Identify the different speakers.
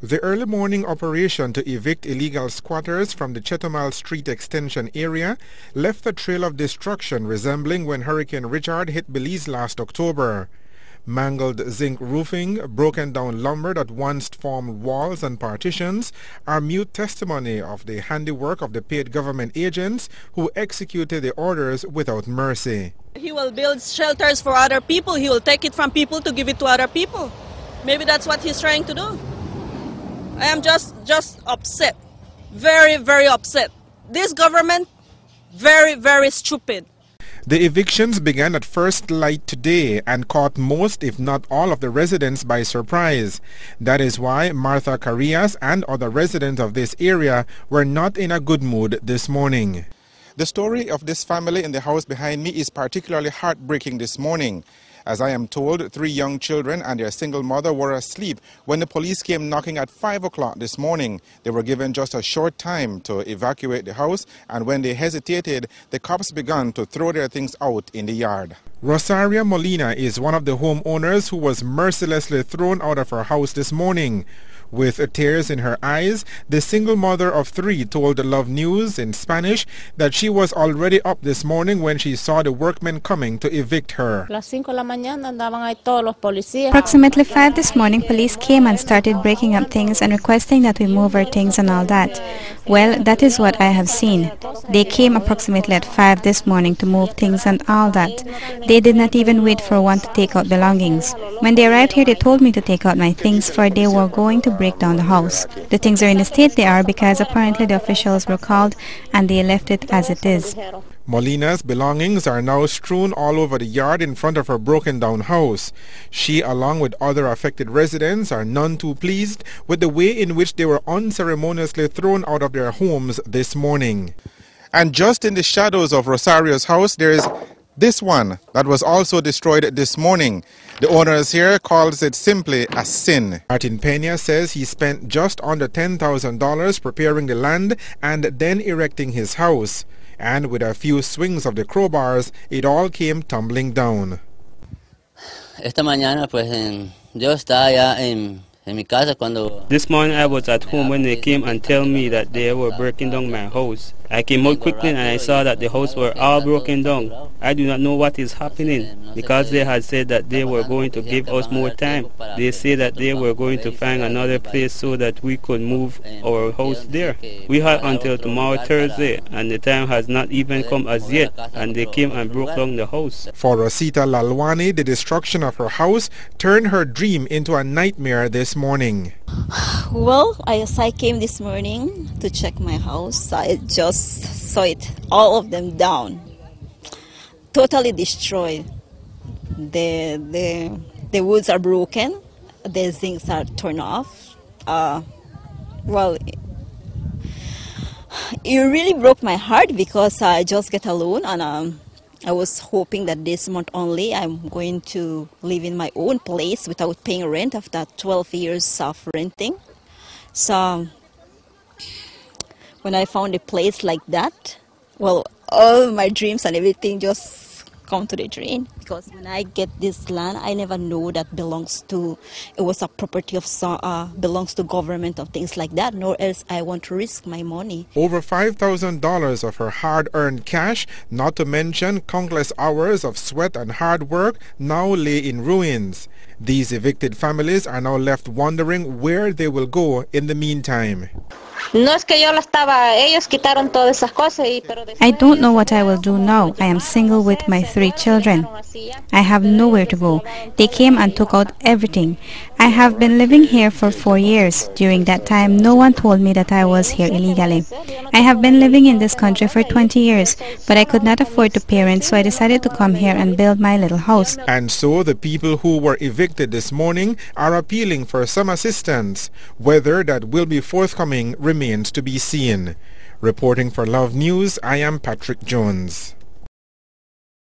Speaker 1: The early morning operation to evict illegal squatters from the Chetumal Street extension area left a trail of destruction resembling when Hurricane Richard hit Belize last October. Mangled zinc roofing, broken down lumber that once formed walls and partitions are mute testimony of the handiwork of the paid government agents who executed the orders without mercy.
Speaker 2: He will build shelters for other people. He will take it from people to give it to other people. Maybe that's what he's trying to do. I am just upset. Very, very upset. This government, very, very stupid.
Speaker 1: The evictions began at first light today and caught most, if not all, of the residents by surprise. That is why Martha Carillas and other residents of this area were not in a good mood this morning. The story of this family in the house behind me is particularly heartbreaking this morning. As I am told, 3 young children and their single mother were asleep when the police came knocking at 5 o'clock this morning. They were given just a short time to evacuate the house, and when they hesitated, the cops began to throw their things out in the yard. Rosaria Molina is one of the homeowners who was mercilessly thrown out of her house this morning. With tears in her eyes, the single mother of 3 told Love News in Spanish that she was already up this morning when she saw the workmen coming to evict her.
Speaker 3: Approximately 5 this morning, police came and started breaking up things and requesting that we move our things and all that. Well, that is what I have seen. They came approximately at 5 this morning to move things and all that. They did not even wait for one to take out belongings. When they arrived here, they told me to take out my things, for they were going to break down the house. The things are in the state they are because apparently the officials were called and they left it as it is.
Speaker 1: Molina's belongings are now strewn all over the yard in front of her broken down house. She, along with other affected residents, are none too pleased with the way in which they were unceremoniously thrown out of their homes this morning. And just in the shadows of Rosario's house, there is this one that was also destroyed this morning. The owners here calls it simply a sin. Martin Pena says he spent just under $10,000 preparing the land and then erecting his house. And with a few swings of the crowbars, it all came tumbling down.
Speaker 4: Esta mañana pues yo estaba ya en mi casa cuando...
Speaker 5: This morning I was at home when they came and tell me that they were breaking down my house. I came out quickly and I saw that the house were all broken down. I do not know what is happening because they had said that they were going to give us more time. They say that they were going to find another place so that we could move our house there. We had until tomorrow Thursday and the time has not even come as yet, and they came and broke down the house.
Speaker 1: For Rosita Lalwani, the destruction of her house turned her dream into a nightmare this morning.
Speaker 6: Well, as I came this morning to check my house, I just saw it, all of them down, totally destroyed. The woods are broken, the zincs are torn off. Well, it really broke my heart because I just get a loan, and I was hoping that this month only I'm going to live in my own place without paying rent after 12 years of renting. So when I found a place like that, well, all my dreams and everything just come to the drain. Because when I get this land, I never know that it was a property of belongs to government or things like that, nor else I want to risk my money.
Speaker 1: Over $5,000 of her hard-earned cash, not to mention countless hours of sweat and hard work, now lay in ruins. These evicted families are now left wondering where they will go in the meantime.
Speaker 3: I don't know what I will do now. I am single with my 3 children. I have nowhere to go. They came and took out everything. I have been living here for 4 years. During that time, no one told me that I was here illegally. I have been living in this country for 20 years, but I could not afford to pay rent, so I decided to come here and build my little house.
Speaker 1: And so the people who were evicted this morning are appealing for some assistance. Whether that will be forthcoming remains to be seen. Reporting for Love News, I am Patrick Jones.